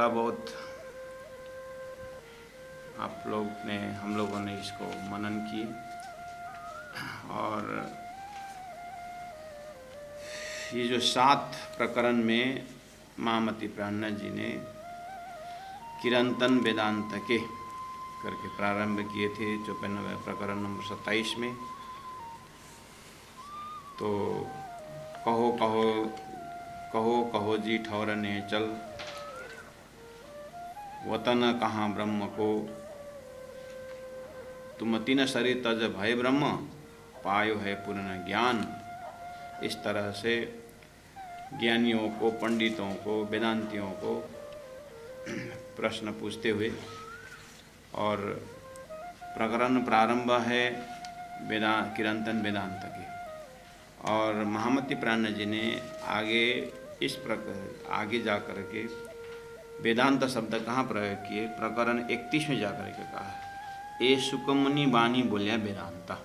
थोड़ा बहुत हम लोगों ने इसको मनन किए और ये जो 7 प्रकरण में महामती प्राणनाथ जी ने किरंतन वेदांत के करके प्रारंभ किए थे 54वें प्रकरण नंबर 27 में। तो कहो कहो कहो कहो जी ठौरने चल, वतन कहाँ ब्रह्म को, तुम तीन शरीर तज भय ब्रह्म, पायो है पूर्ण ज्ञान। इस तरह से ज्ञानियों को, पंडितों को, वेदांतियों को प्रश्न पूछते हुए और प्रकरण प्रारंभ है किरंतन वेदांत के। और महामती प्राणनाथ जी ने आगे जा कर के वेदांत शब्द कहाँ प्रयोग किए, प्रकरण 31 में जाकर के कहा, ए सुकमुनि बानी बोलिया वेदांता,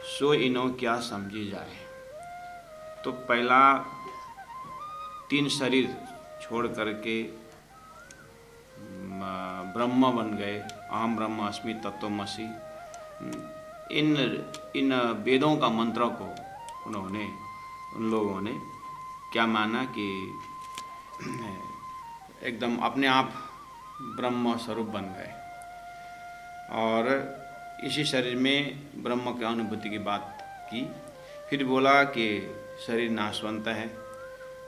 सो इनो क्या समझी जाए। तो पहला 3 शरीर छोड़ करके ब्रह्म बन गए, अहम ब्रह्म अस्मि तत्वमसि। इन वेदों का मंत्रों को उन लोगों ने क्या माना कि एकदम अपने आप ब्रह्म स्वरूप बन गए और इसी शरीर में ब्रह्म की अनुभूति की बात की। फिर बोला कि शरीर नाशवंत है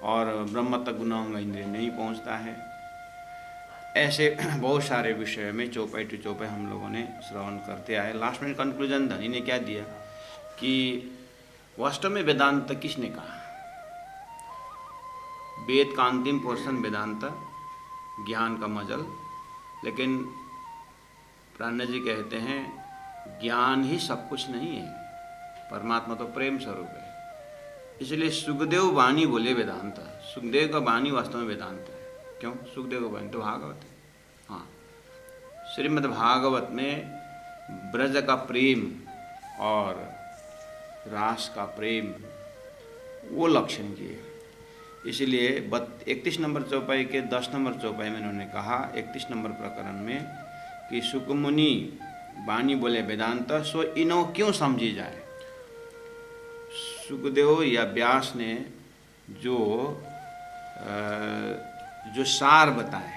और ब्रह्म तक गुणांग इंद्रिय नहीं पहुंचता है। ऐसे बहुत सारे विषय में चौपाई टू चौपाई हम लोगों ने श्रवण करते आए। लास्ट में कंक्लूजन धनी ने क्या दिया कि वास्तव में वेदांत किसने कहा। वेद का अंतिम पोर्शन वेदांत, ज्ञान का मजल। लेकिन प्राणनाथ जी कहते हैं ज्ञान ही सब कुछ नहीं है, परमात्मा तो प्रेम स्वरूप है। इसलिए सुखदेव वाणी बोले वेदांत। सुखदेव का वाणी वास्तव में वेदांत है। क्यों? सुखदेव का वाणी तो भागवत है। हाँ, श्रीमद् भागवत में ब्रज का प्रेम और रास का प्रेम वो लक्षण किए। इसलिए 31 नंबर चौपाई के 10 नंबर चौपाई में उन्होंने कहा 31 नंबर प्रकरण में कि सुकमुनि वाणी बोले वेदांत, सो इनो क्यों समझी जाए। सुखदेव या व्यास ने जो सार बताए,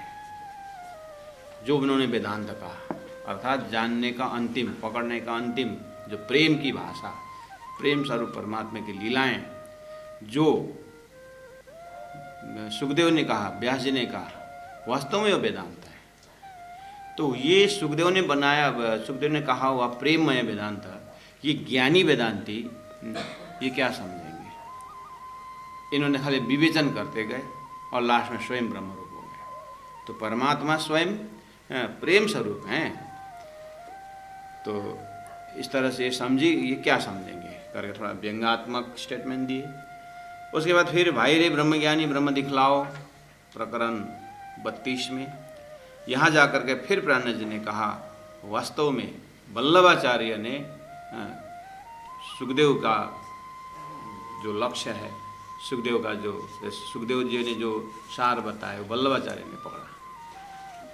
जो उन्होंने वेदांत कहा, अर्थात जानने का अंतिम, पकड़ने का अंतिम, जो प्रेम की भाषा, प्रेम स्वरूप परमात्मा की लीलाएं, जो सुखदेव ने कहा, व्यास जी ने कहा, वास्तव में वो वेदांत है। तो ये सुखदेव ने बनाया, सुखदेव ने कहा हुआ प्रेममय वेदांत, ये ज्ञानी वेदांती ये क्या समझेंगे। इन्होंने खाली विवेचन करते गए और लास्ट में स्वयं ब्रह्म रूप हो गए। तो परमात्मा स्वयं प्रेम स्वरूप हैं। तो इस तरह से समझी, ये क्या समझेंगे करके थोड़ा व्यंग्यात्मक स्टेटमेंट दिए। उसके बाद फिर भाई रे ब्रह्मज्ञानी ब्रह्म दिखलाओ, प्रकरण 32 में यहाँ जा कर के फिर प्राणनाथ जी ने कहा वास्तव में वल्लभाचार्य ने सुखदेव का जो लक्ष्य है, सुखदेव जी ने जो सार बताया वल्लभाचार्य ने पकड़ा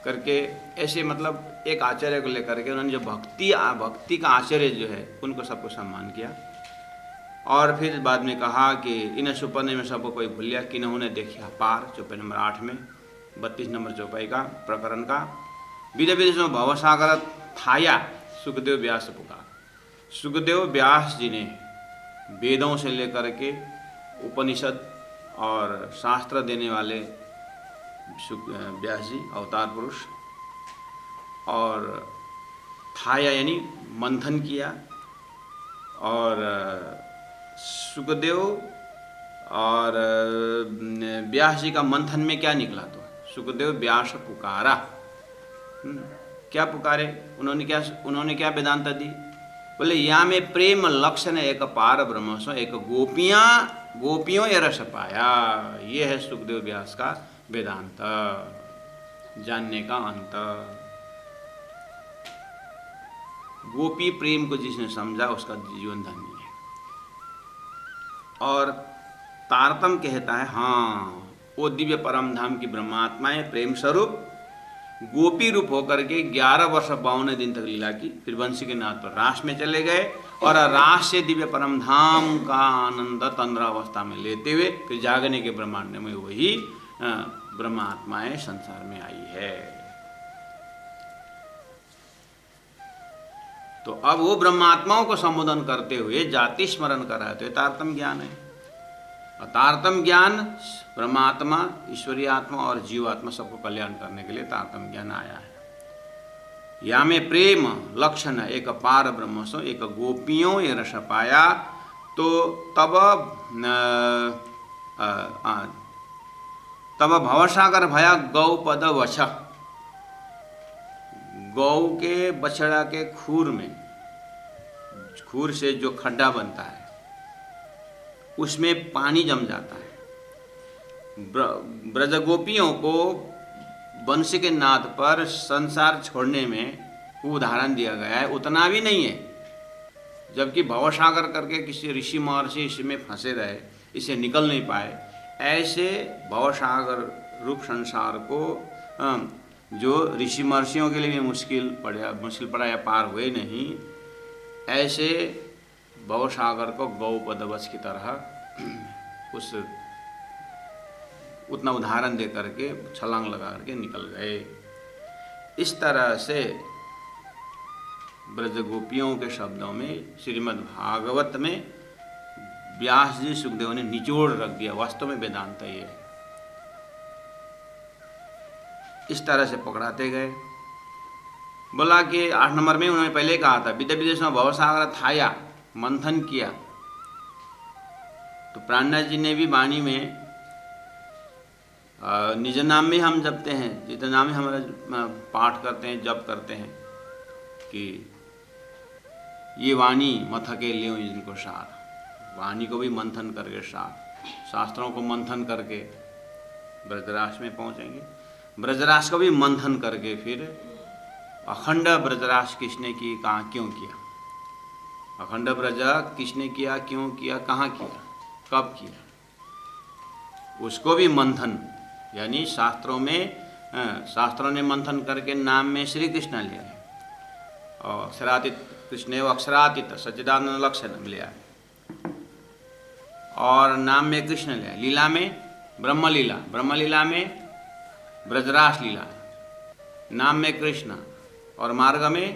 करके। ऐसे मतलब एक आचार्य को लेकर के उन्होंने जो भक्ति का आचार्य जो है उनको सबको सम्मान किया। और फिर बाद में कहा कि इन सुपने में सबको कोई भूलिया कि इन्होंने देखा पार, चौपाई नंबर 8 में 32 नंबर चौपाई का प्रकरण का। विद विदेशों भवसागर थाया सुखदेव व्यास पुकार। सुखदेव व्यास जी ने वेदों से लेकर के उपनिषद और शास्त्र देने वाले व्यास जी अवतार पुरुष, और थाया यानी मंथन किया। और सुखदेव और व्यास जी का मंथन में क्या निकला, तो सुखदेव व्यास पुकारा। क्या पुकारे उन्होंने क्या वेदांत दी, बोले या में प्रेम लक्षण एक पार ब्रह्म सो एक गोपियों ये रस पाया। ये है सुखदेव व्यास का वेदांत, जानने का अंत। गोपी प्रेम को जिसने समझा उसका जीवन धन्य है। और तारतम कहता है हाँ वो दिव्य परम धाम की ब्रह्मात्माएं प्रेम स्वरूप गोपी रूप होकर के 11 वर्ष 52 दिन तक लीला की। फिर बंसी के नाथ पर रास में चले गए और रास से दिव्य परम धाम का आनंद तंद्रा अवस्था में लेते हुए फिर जागने के ब्रह्मांड में वही ब्रह्मात्माएं संसार में आई है। तो अब वो ब्रह्मात्माओं को संबोधन करते हुए जाति स्मरण कर रहे थे, तारतम ज्ञान है। तारतम ज्ञान ब्रह्मात्मा, ईश्वरीय आत्मा और जीवात्मा सबको कल्याण करने के लिए तारतम ज्ञान आया है। या में प्रेम लक्षण एक पार ब्रह्म सो एक गोपियों ये रस पाया। तो तब भवसागर भया गौ पद वश। गौ के बछड़ा के खूर में, खूर से जो खड्डा बनता है उसमें पानी जम जाता है। ब्रजगोपियों को बंसी के नाद पर संसार छोड़ने में उदाहरण दिया गया है, उतना भी नहीं है। जबकि भवसागर करके किसी ऋषि महर्षि इसमें फंसे रहे, इसे निकल नहीं पाए, ऐसे भवसागर रूप संसार को जो ऋषि महर्षियों के लिए भी मुश्किल पड़ा या पार हुए नहीं, ऐसे भवसागर को गौपदवश की तरह उस उतना उदाहरण दे करके छलांग लगा करके निकल गए। इस तरह से ब्रजगोपियों के शब्दों में श्रीमद् भागवत में व्यास जी सुखदेव ने निचोड़ रख दिया। वास्तव में वेदांत ये है। इस तरह से पकड़ाते गए। बोला कि 8 नंबर में उन्होंने पहले कहा था विद्या विदेश में भवसागर थाया, मंथन किया। तो प्राणनाथ जी ने भी वाणी में निज नाम में हम जपते हैं, जितना नाम ही हमारा पाठ करते हैं, जप करते हैं कि ये वाणी मथके लियो जिनको सार। वाणी को भी मंथन करके सार, शास्त्रों को मंथन करके ब्रजराज में पहुंचेंगे। ब्रजराज को भी मंथन करके फिर अखंड ब्रजराज किसने की, कहाँ क्यों किया, अखंड ब्रज किसने किया, क्यों किया, कहाँ किया, कब किया, उसको भी मंथन, यानी शास्त्रों ने मंथन करके नाम में श्री कृष्ण लिया है और अक्षरातीत कृष्ण एवं अक्षरातीत सच्चिदानंद लक्षण लिया है और नाम में कृष्ण लिया, लीला में ब्रह्मलीला, ब्रह्मलीला में ब्रजरास लीला, नाम में कृष्ण और मार्ग में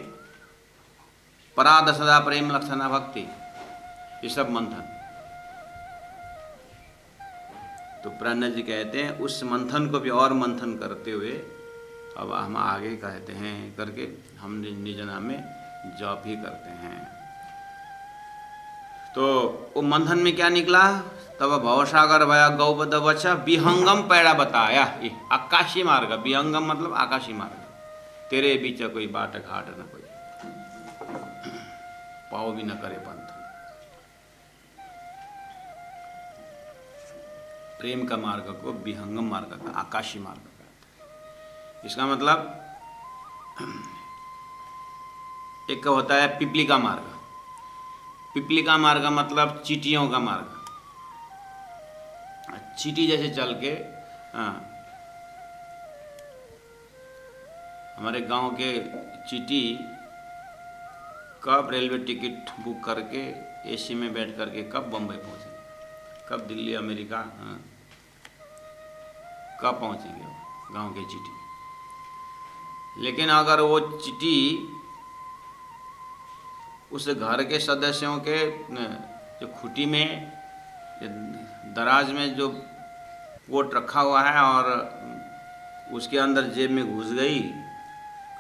पराध सदा प्रेम लक्षणा भक्ति, ये सब मंथन। तो प्राणनाथ जी कहते हैं उस मंथन को भी और मंथन करते हुए अब हम आगे कहते हैं करके हम निज नाम में जप ही करते हैं। तो वो मंथन में क्या निकला, तब भवसागर भया गौपद वच विहंगम पैड़ा बताया। आकाशी मार्ग, विहंगम मतलब आकाशी मार्ग, तेरे बीच कोई बाट घाट न कोई, पाव भी न करे पंथ। प्रेम का मार्ग को विहंगम मार्ग का, आकाशी मार्ग का। इसका मतलब एक होता है पिपलिका मार्ग। पिपलिका मार्ग मतलब चींटियों का मार्ग। चींटी जैसे चल के हमारे गांव के चींटी कब रेलवे टिकट बुक करके एसी में बैठ करके कब बम्बई पहुंचे, कब दिल्ली अमेरिका, कब पहुंचेंगे गांव के चींटी। लेकिन अगर वो चींटी उस घर के सदस्यों के जो खुटी में दराज में जो कोट रखा हुआ है और उसके अंदर जेब में घुस गई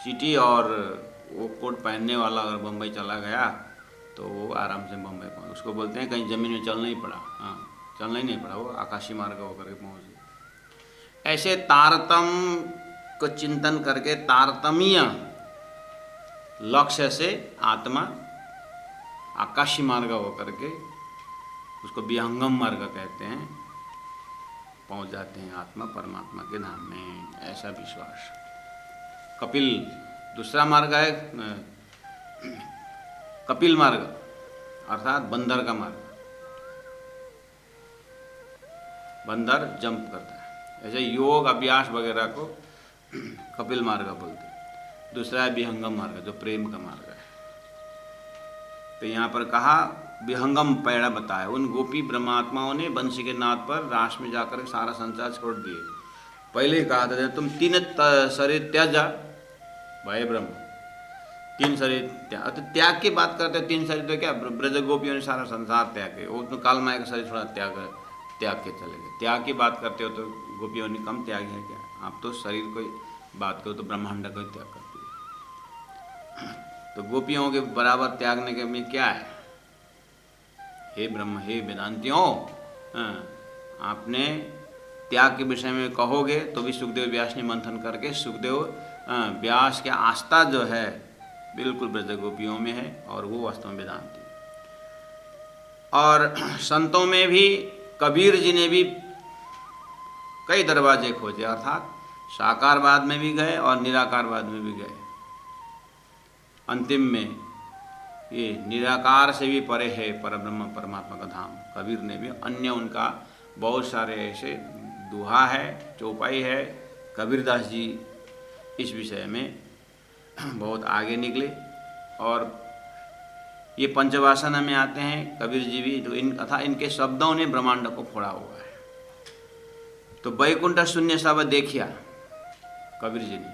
चींटी और वो कोट पहनने वाला अगर बम्बई चला गया तो वो आराम से बम्बई पहुँच, उसको बोलते हैं कहीं ज़मीन में चलना ही पड़ा, चलना ही नहीं पड़ा, वो आकाशी मार्ग होकर के पहुँच गए। ऐसे तारतम को चिंतन करके तारतमीय लक्ष्य से आत्मा आकाशी मार्ग होकर के, उसको विहंगम मार्ग कहते हैं, पहुँच जाते हैं आत्मा परमात्मा के धाम में, ऐसा विश्वास। कपिल दूसरा मार्ग है कपिल मार्ग अर्थात बंदर का मार्ग। बंदर जंप करता है, ऐसे योग अभ्यास वगैरह को कपिल मार्ग बोलते हैं। दूसरा है विहंगम मार्ग, जो प्रेम का मार्ग है। तो यहाँ पर कहा विहंगम पैड़ा बताया, उन गोपी ब्रह्मात्माओं ने बंशी के नाद पर रास में जाकर सारा संसार छोड़ दिए। पहले ही कहा था तुम 3 शरीर त्याजा भाई ब्रह्म, 3 शरीर त्याग। तो त्याग की बात करते हैं, 3 शरीर तो क्या, ब्रज गोपियों ने सारा संसार त्याग के, वो तो काल माया का शरीर थोड़ा त्याग के चले गए। त्याग की बात करते हो तो गोपियों ने कम त्याग है क्या? आप तो शरीर को बात करो तो ब्रह्मांड को त्याग करती है। तो गोपियों के बराबर त्यागने के में क्या है? हे ब्रह्म, हे वेदांतियों, आपने त्याग के विषय में कहोगे तो भी सुखदेव व्यास ने मंथन करके, सुखदेव व्यास के आस्था जो है बिल्कुल ब्रज गोपियों में है, और वो वास्तव में वेदांति। और संतों में भी कबीर जी ने भी कई दरवाजे खोजे, अर्थात साकारवाद में भी गए और निराकारवाद में भी गए। अंतिम में ये निराकार से भी परे है परब्रह्म परमात्मा का धाम। कबीर ने भी, अन्य उनका बहुत सारे ऐसे दोहा है, चौपाई है। कबीरदास जी इस विषय में बहुत आगे निकले, और ये पंचवासना में आते हैं कबीर जी भी, तो इनके शब्दों ने ब्रह्मांड को फोड़ा हुआ है। तो वैकुंठ शून्य सब देखिया कबीर जी ने,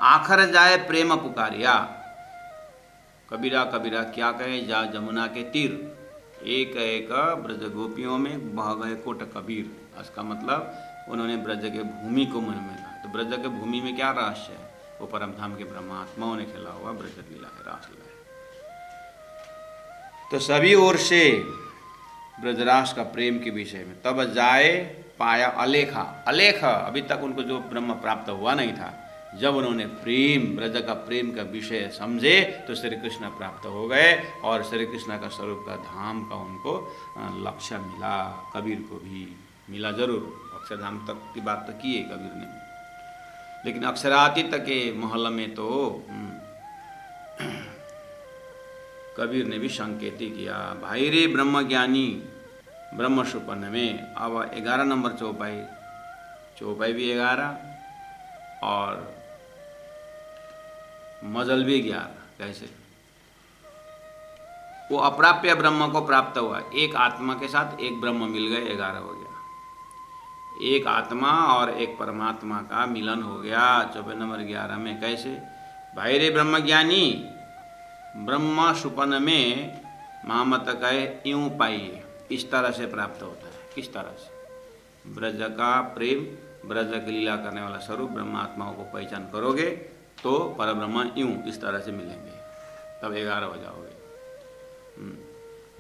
आखर जाए प्रेम पुकारिया। कबीरा कबीरा क्या कहे, जा जमुना के तीर, एक एक ब्रज गोपियों में बह गए कोट कबीर। इसका मतलब उन्होंने ब्रज के भूमि को मन में ला। तो ब्रज के भूमि में क्या रहस्य है? वो परमधाम के ब्रह्मात्माओं ने खेला हुआ ब्रज लीला है, रास लीला है। तो सभी ओर से ब्रजरास का प्रेम के विषय में तब जाए पाया अलेखा। अलेख, अभी तक उनको जो ब्रह्म प्राप्त हुआ नहीं था, जब उन्होंने प्रेम, ब्रज का प्रेम का विषय समझे तो श्री कृष्ण प्राप्त हो गए, और श्री कृष्ण का स्वरूप का धाम का उनको लक्ष्य मिला। कबीर को भी मिला जरूर, अक्षरधाम तक की बात तो की है कबीर ने, लेकिन अक्षरातीत के महल में तो कबीर ने भी संकेती किया। भाई रे ब्रह्म ज्ञानी ब्रह्म सुपन्न में। अब 11 नंबर चौपाई भी 11 और मजल भी 11। कैसे? वो अप्राप्य ब्रह्म को प्राप्त हुआ, एक आत्मा के साथ एक ब्रह्म मिल गए, 11 हो गया। एक आत्मा और एक परमात्मा का मिलन हो गया चौपाई नंबर 11 में। कैसे? भाई रे ब्रह्म ज्ञानी ब्रह्म सुपन में मामत कहे यूं पाइए। इस तरह से प्राप्त होता है। किस तरह से? ब्रज का प्रेम, ब्रज की लीला करने वाला स्वरूप ब्रह्मात्माओं को पहचान करोगे तो परब्रह्म यूं इस तरह से मिलेंगे, तब 11 हो जाओगे।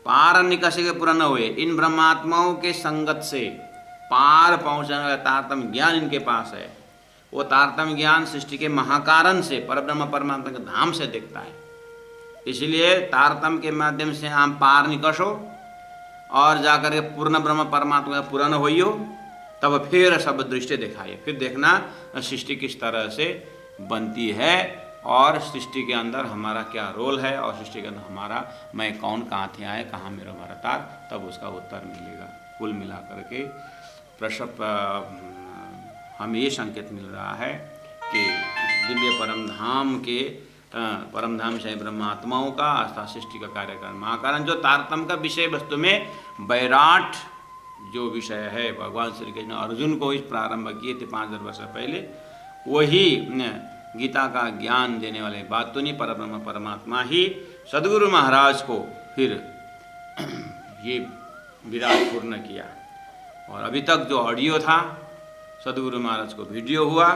पार निकसे के पूरा न हुए, इन ब्रह्मात्माओं के संगत से पार पहुंचने वाला तारतम्य ज्ञान इनके पास है। वो तारतम्य ज्ञान सृष्टि के महाकारण से, परब्रह्म परमात्मा के धाम से दिखता है। इसलिए तारतम्य के माध्यम से हम पार निकसो और जाकर के पूर्ण ब्रह्म परमात्मा का पूर्ण होइयो, तब फिर सब दृष्टि दिखाइए। फिर देखना सृष्टि किस तरह से बनती है और सृष्टि के अंदर हमारा क्या रोल है, और सृष्टि के अंदर हमारा मैं कौन, कहाँ थे आए, कहाँ मेरा हमारा तार, तब उसका उत्तर मिलेगा। कुल मिला करके प्रसव हमें ये संकेत मिल रहा है कि दिव्य परमधाम के परमधाम से ब्रह्मात्माओं का अर्थात सृष्टि का कार्यक्रम महाकारण, जो तारतम्य का विषय वस्तु में वैराट जो विषय है, भगवान श्री कृष्ण अर्जुन को इस प्रारंभ किए थे 5000 वर्ष पहले, वही गीता का ज्ञान देने वाले बात तो नहीं, परब्रह्म परमात्मा ही सदगुरु महाराज को फिर ये विराट पूर्ण किया। और अभी तक जो ऑडियो था सदगुरु महाराज को वीडियो हुआ,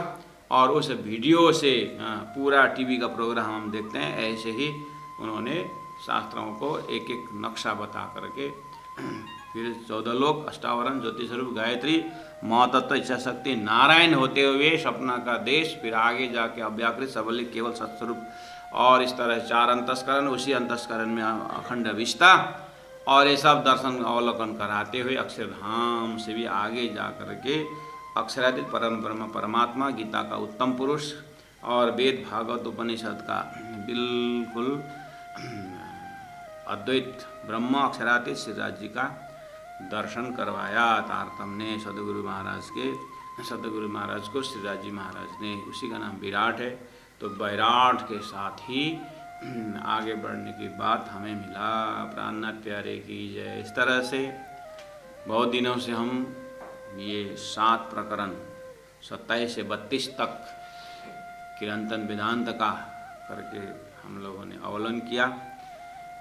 और उस वीडियो से पूरा टीवी का प्रोग्राम हम देखते हैं। ऐसे ही उन्होंने शास्त्रों को एक एक नक्शा बता करके फिर 14 लोक, अष्टावरण, ज्योतिष स्वरूप, गायत्री, महतत्व, इच्छा शक्ति, नारायण होते हुए सपना का देश, फिर आगे जाके अव्याकृत, सबलिक, केवल सत्स्वरूप, और इस तरह 4 अंतस्करण, उसी अंतस्करण में अखंड विष्टा, और ये सब दर्शन अवलोकन कराते हुए अक्षरधाम से भी आगे जा करके अक्षरातीत परम ब्रह्म परमात्मा, गीता का उत्तम पुरुष और वेद भागवत उपनिषद का बिल्कुल अद्वैत ब्रह्म अक्षरातीत श्रीराज जी का दर्शन करवाया तारतम्य ने सदगुरु महाराज के सतगुरु महाराज को श्रीराज जी महाराज ने, उसी का नाम विराट है। तो विराट के साथ ही आगे बढ़ने की बात हमें मिला। प्राणनाथ प्यारे की जय। इस तरह से बहुत दिनों से हम ये 7 प्रकरण 27 से 32 तक किरंतन वेदांत का करके हम लोगों ने अवलोकन किया।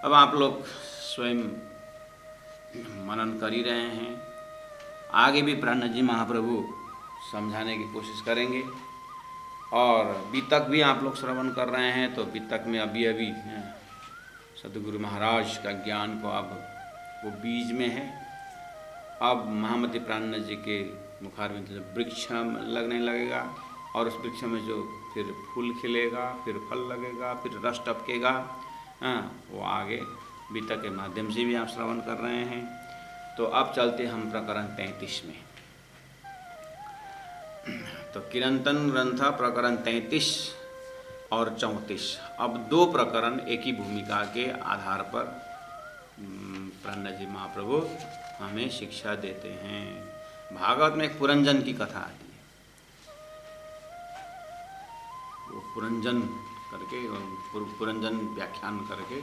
अब आप लोग स्वयं मनन कर ही रहे हैं। आगे भी प्राणनाथ जी महाप्रभु समझाने की कोशिश करेंगे। और बीतक भी आप लोग श्रवण कर रहे हैं, तो बीतक में अभी अभी सतगुरु महाराज का ज्ञान को अब वो बीज में है। अब महामती प्राणनाथ जी के मुखारविंद से वृक्ष लगने लगेगा, और उस वृक्ष में जो फिर फूल खिलेगा, फिर फल लगेगा, फिर रस टपकेगा, वो आगे बीतक के माध्यम से भी आप श्रवण कर रहे हैं। तो अब चलते हम प्रकरण 33 में। तो किरंतन ग्रंथ प्रकरण 33 और 34, अब 2 प्रकरण एक ही भूमिका के आधार पर प्राणनाथ जी महाप्रभु हमें शिक्षा देते हैं। भागवत में एक पुरंजन की कथा आती है, वो पुरंजन करके, पुरंजन व्याख्यान करके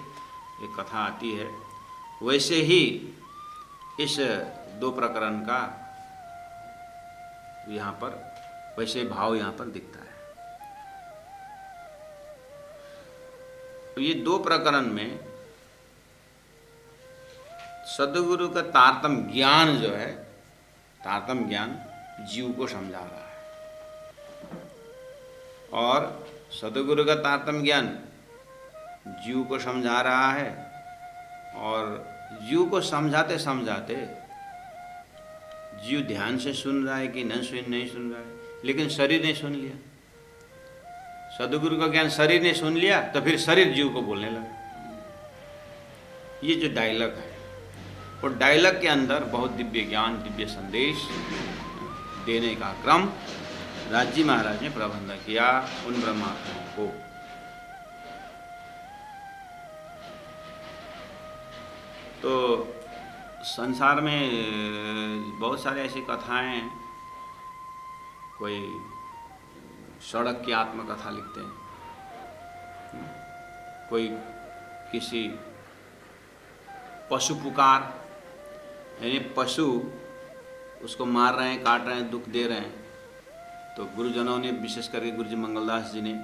एक कथा आती है। वैसे ही इस 2 प्रकरण का यहाँ पर वैसे भाव यहाँ पर दिखता है। तो ये 2 प्रकरण में सद्गुरु का तारतम ज्ञान जो है, तारतम ज्ञान जीव को समझा रहा है, और सद्गुरु का तारतम ज्ञान जीव को समझा रहा है। और जीव को समझाते समझाते जीव ध्यान से सुन रहा है कि नहीं सुन रहा है, लेकिन शरीर ने सुन लिया। सद्गुरु का ज्ञान शरीर ने सुन लिया, तो फिर शरीर जीव को बोलने लगा। ये जो डायलॉग है, और डायलॉग के अंदर बहुत दिव्य ज्ञान, दिव्य संदेश देने का क्रम राजी महाराज ने प्रबंध किया उन ब्रह्मात्माओं को। तो संसार में बहुत सारे ऐसी कथाएं हैं। कोई सड़क की आत्मकथा लिखते हैं, कोई किसी पशु पुकार, यानी पशु उसको मार रहे हैं, काट रहे हैं, दुख दे रहे हैं, तो गुरुजनों ने, विशेष करके गुरुजी मंगलदास जी ने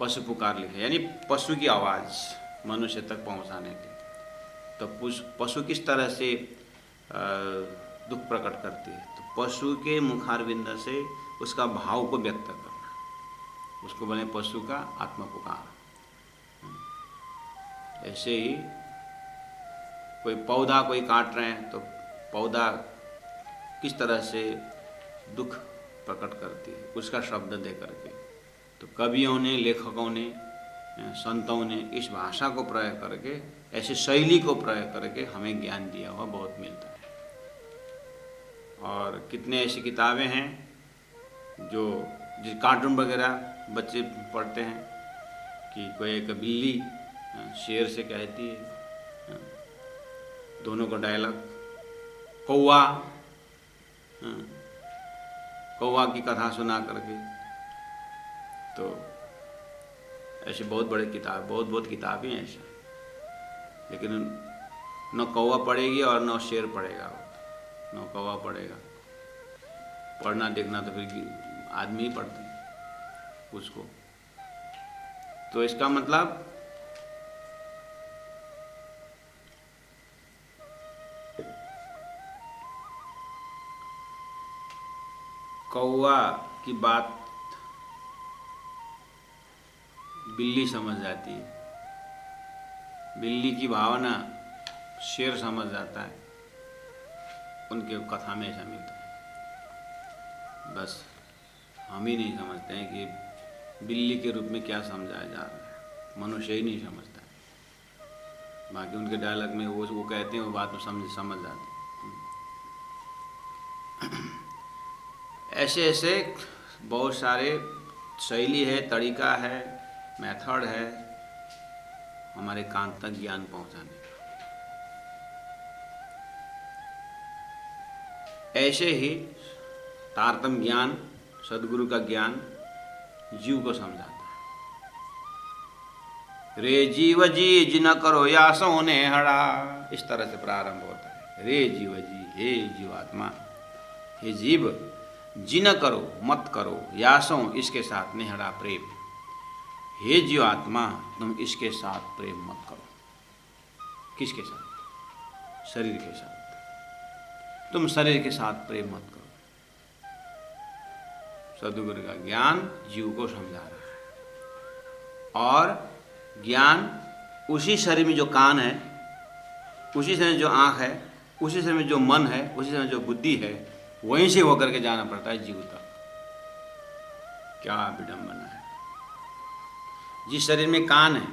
पशु पुकार लिखे, यानी पशु की आवाज़ मनुष्य तक पहुंचाने की। तो पशु किस तरह से दुख प्रकट करती है, तो पशु के मुखारविंद से उसका भाव को व्यक्त करना, उसको बने पशु का आत्म पुकार। ऐसे ही कोई पौधा कोई काट रहे हैं, तो पौधा किस तरह से दुख प्रकट करती है उसका शब्द दे करके। तो कवियों ने, लेखकों ने, संतों ने इस भाषा को प्रयोग करके, ऐसी शैली को प्रयोग करके हमें ज्ञान दिया हुआ बहुत मिलता है। और कितने ऐसी किताबें हैं जो कार्टून वगैरह बच्चे पढ़ते हैं, कि कोई एक बिल्ली शेर से कहती है, दोनों को डायलॉग, कौवा की कथा सुना करके। तो ऐसे बहुत बड़े किताब, बहुत किताबें हैं ऐसे, लेकिन न कौवा पढ़ेगी और न शेर पढ़ेगा, न कौवा पढ़ेगा। पढ़ना देखना तो फिर आदमी ही पढ़ते हैं उसको। तो इसका मतलब कौवा की बात बिल्ली समझ जाती है, बिल्ली की भावना शेर समझ जाता है, उनके कथा में ऐसा मिलता है। बस हम ही नहीं समझते हैं कि बिल्ली के रूप में क्या समझाया जा रहा है, मनुष्य ही नहीं समझता है। बाकी उनके डायलॉग में वो कहते हैं, वो बात में समझ जाते हैं। ऐसे ऐसे बहुत सारे शैली है, तरीका है, मेथड है हमारे कान तक ज्ञान पहुंचाने का। ऐसे ही तारतम ज्ञान, सदगुरु का ज्ञान जीव को समझाता है। रे जीव जी जिन करो या सोने हड़ा, इस तरह से प्रारंभ होता है। रे जीव जी, हे जीवात्मा, हे जीव, जिन करो मत करो, यासो इसके साथ नेहड़ा प्रेम, हे जीवात्मा तुम इसके साथ प्रेम मत करो। किसके साथ? शरीर के साथ। तुम शरीर के साथ प्रेम मत करो। सदगुरु का ज्ञान जीव को समझा रहा है। और ज्ञान उसी शरीर में जो कान है, उसी शरीर में जो आँख है, उसी शरीर में जो मन है, उसी शरीर में जो बुद्धि है, वहीं से होकर के जाना पड़ता है जीव तक। क्या विडंबना है। जिस शरीर में कान है,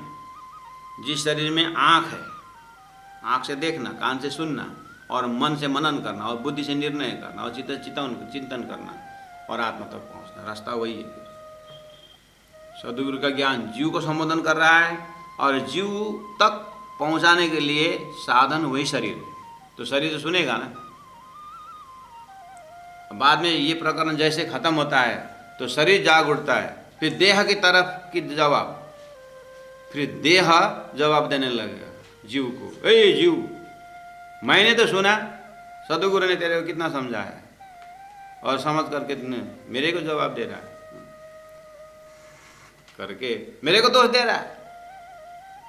जिस शरीर में आँख है, आँख से देखना, कान से सुनना, और मन से मनन करना, और बुद्धि से निर्णय करना, और चिंतन करना, और आत्मा तक पहुँचना, रास्ता वही है। सदगुरु का ज्ञान जीव को संबोधन कर रहा है, और जीव तक पहुँचाने के लिए साधन वही शरीर है। तो शरीर तो सुनेगा ना। बाद में ये प्रकरण जैसे खत्म होता है तो शरीर जाग उठता है, फिर देह की तरफ की जवाब, फिर देह जवाब देने लगेगा जीव को। ए जीव, मैंने तो सुना, सदगुरु ने तेरे को कितना समझा है, और समझ करके मेरे को जवाब दे रहा है, करके मेरे को दोष दे रहा है।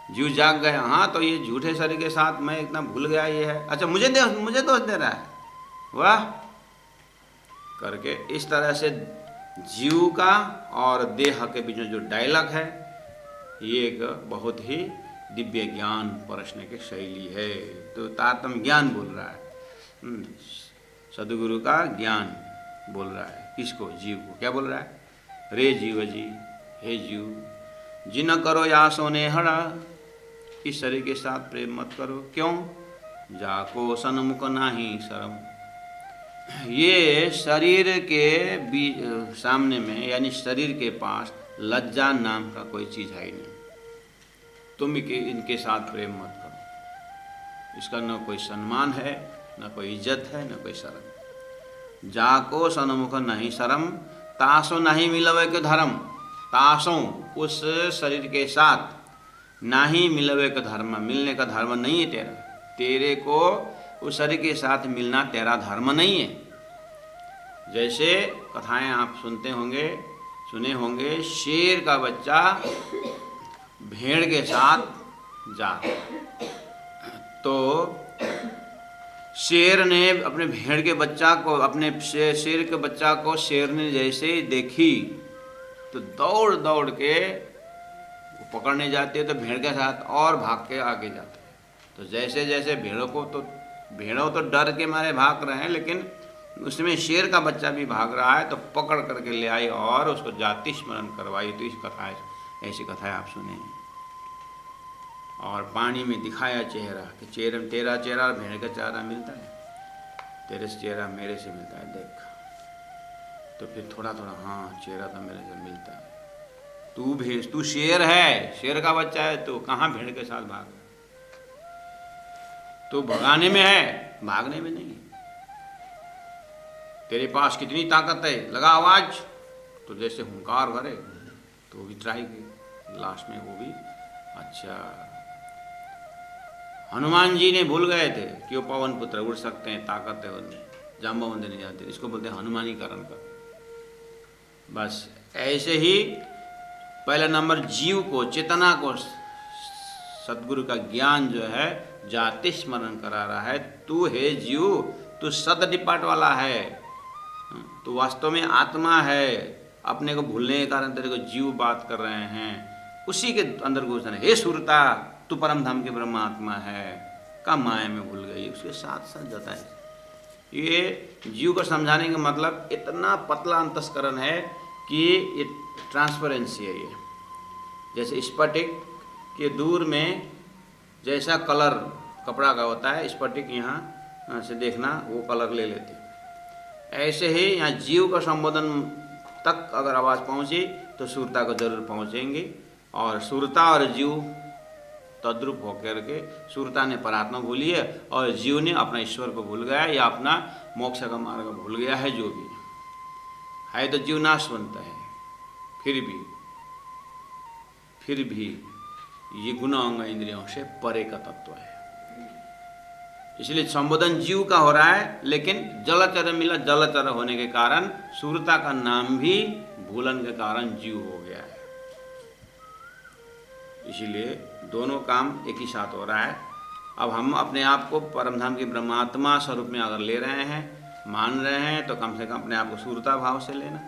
जीव जाग गया, हाँ तो ये झूठे शरीर के साथ मैं इतना भूल गया, ये है, अच्छा मुझे दोष दे रहा है, वाह करके। इस तरह से जीव का और देह के बीच में जो डायलॉग है, ये एक बहुत ही दिव्य ज्ञान परसने की शैली है। तो तारतम्य ज्ञान बोल रहा है, सदगुरु का ज्ञान बोल रहा है। किसको? जीव को। क्या बोल रहा है? रे जीव जी, हे जीव, जिन करो या सोने हड़ा, इस शरीर के साथ प्रेम मत करो। क्यों? जाको सन्मुख नाही शरम, ये शरीर के सामने में, यानी शरीर के पास लज्जा नाम का कोई चीज है ही नहीं। तुम इनके साथ प्रेम मत करो। इसका न कोई सम्मान है, न कोई इज्जत है, न कोई शर्म। जाको सन्मुख नहीं शरम, तासो नहीं मिलवे के धर्म। तासो उस शरीर के साथ, नहीं मिलवे का धर्म, मिलने का धर्म नहीं है तेरा। तेरे को उस शरीर के साथ मिलना तेरा धर्म नहीं है। जैसे कथाएं आप सुने होंगे, शेर का बच्चा भेड़ के साथ जा, तो शेर ने अपने भेड़ के बच्चा को, अपने शेर के बच्चा को शेर ने जैसे ही देखी तो दौड़ दौड़ के पकड़ने जाते हैं, तो भेड़ के साथ और भाग के आगे जाते हैं। तो जैसे जैसे भेड़ों तो डर के मारे भाग रहे हैं, लेकिन उसमें शेर का बच्चा भी भाग रहा है, तो पकड़ करके ले आई और उसको जाति स्मरण करवाई। तो इस कथाएं, ऐसी कथाएं आप सुने। और पानी में दिखाया चेहरा कि तेरा चेहरा भेड़ का चेहरा मिलता है, तेरे से चेहरा मेरे से मिलता है, देख। तो फिर थोड़ा थोड़ा, हाँ चेहरा तो मेरे से मिलता है। तू शेर है, शेर का बच्चा है, तो कहाँ भेड़ के साथ भाग? तो भगाने में है, भागने में नहीं। तेरे पास कितनी ताकत है, लगा आवाज, तो जैसे हुंकार भरे, तो वो भी ट्राई की, लास्ट में वो भी। अच्छा, हनुमान जी ने भूल गए थे कि वो पवन पुत्र उड़ सकते हैं, ताकत है उनमें, जाम्बवंत नहीं जाते, इसको बोलते हैं हनुमानीकरण का। बस ऐसे ही पहला नंबर जीव को, चेतना को सदगुरु का ज्ञान जो है जाति स्मरण करा रहा है। तू है जीव, तू सत डिपाट वाला है, तू वास्तव में आत्मा है। अपने को भूलने के कारण तेरे को जीव बात कर रहे हैं, उसी के अंदर घुसना। हे सुरता, तू परम धाम के ब्रह्म आत्मा है, का माया में भूल गई। उसके साथ साथ जाता है। ये जीव को समझाने का मतलब इतना पतला अंतस्करण है कि ये ट्रांसपेरेंसी है। ये जैसे स्फटिक के दूर में जैसा कलर कपड़ा का होता है, स्फटिक यहाँ से देखना वो कलर ले लेते, ऐसे ही यहाँ जीव का संबोधन तक अगर आवाज़ पहुँची तो सुरता को जरूर पहुँचेंगे। और सुरता और जीव तद्रुप होकर के, सुरता ने परात्मा भूली है और जीव ने अपना ईश्वर को भूल गया, या अपना मोक्ष का मार्ग भूल गया है, जो भी। है तो जीव नाशवंत है, फिर भी ये गुण अंग इंद्रियों से परे का तत्व है। इसलिए संबोधन जीव का हो रहा है, लेकिन जलचर मिला, जलचर होने के कारण सूरता का नाम भी भूलन के कारण जीव हो गया है। इसीलिए दोनों काम एक ही साथ हो रहा है। अब हम अपने आप को परमधाम की ब्रह्मात्मा स्वरूप में अगर ले रहे हैं, मान रहे हैं, तो कम से कम अपने आप को सूरता भाव से लेना,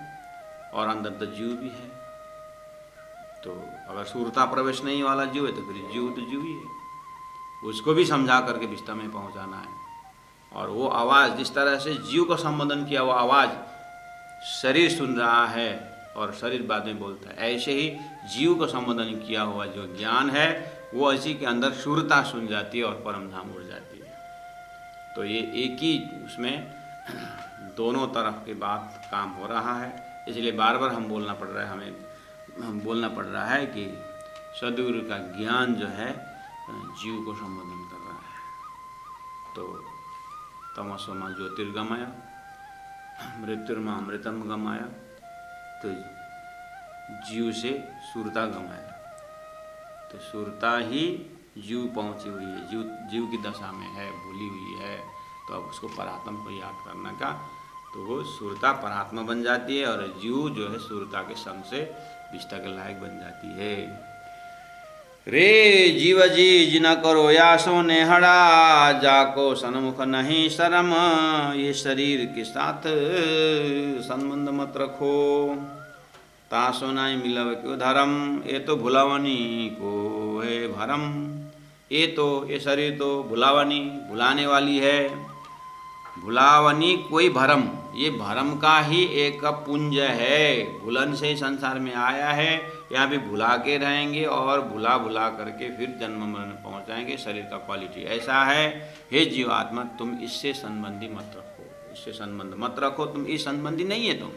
और अंदर तो जीव भी है। तो अगर सूरता प्रवेश नहीं वाला जीव है तो फिर जीव तो जीव ही है, उसको भी समझा करके विस्ता में पहुंचाना है। और वो आवाज़ जिस तरह से जीव को संबोधन किया, वो आवाज़ शरीर सुन रहा है और शरीर बाद में बोलता है, ऐसे ही जीव को संबोधन किया हुआ जो ज्ञान है वो इसी के अंदर शूरता सुन जाती है और परमधाम उड़ जाती है। तो ये एक ही उसमें दोनों तरफ की बात काम हो रहा है। इसलिए बार बार हम बोलना पड़ रहा है, हमें बोलना पड़ रहा है कि सद्गुरु का ज्ञान जो है जीव को संबोधन कर रहा है। तो तमसोमा ज्योतिर्गमय, मृत्युर्मा अमृतम गमाया, तो जीव से सूरता गमाया। तो सूरता ही जीव पहुंची हुई है, जीव की दशा में है, भूली हुई है। तो अब उसको परात्मा को याद करने का, तो वो सूरता परात्मा बन जाती है, और जीव जो है सूरता के संग से विष्टा के लायक बन जाती है। रे जीव जी जिन करो यासो नेहड़ा, जाको सन्मुख नहीं शरम, ये शरीर के साथ संबंध मत रखो। तासो नहीं मिलव क्यों धर्म, ये तो भुलावनी को है भरम। ये शरीर तो भुलावनी, भुलाने वाली है। भुलावनी कोई भरम, ये भरम का ही एक पुंज है। भुलन से संसार में आया है, यहाँ भी भुला के रहेंगे और भुला करके फिर जन्म मरण पहुँचाएंगे। शरीर का क्वालिटी ऐसा है। हे जीवात्मा, तुम इससे संबंधी मत रखो, इससे संबंध मत रखो, तुम इस संबंधी नहीं है। तुम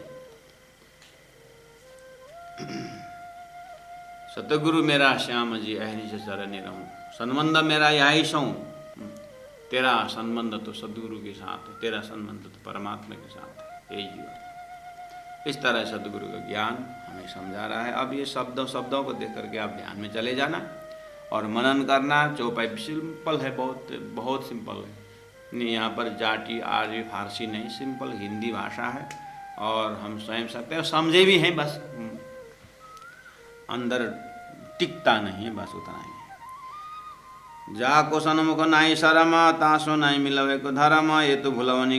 सतगुरु मेरा श्याम जी अहनी से चरणी रहूं, संबंध मेरा यही सौ। तेरा संबंध तो सदगुरु के साथ है, तेरा संबंध तो परमात्मा के साथ है। हे जीवन, इस तरह सदगुरु का ज्ञान हमें समझा रहा है। अब ये शब्दों को देख करके आप ध्यान में चले जाना और मनन करना। चौपाई सिंपल है, बहुत सिंपल है। नहीं यहाँ पर जाटी आर्य फारसी नहीं, सिंपल हिंदी भाषा है और हम स्वयं सकते हैं, समझे भी हैं, बस अंदर टिकता नहीं है, बस उतना ही। जाको सन्मुख नाई शरम, तासो नाई मिलवे को धर्म, ये तो भुलवनी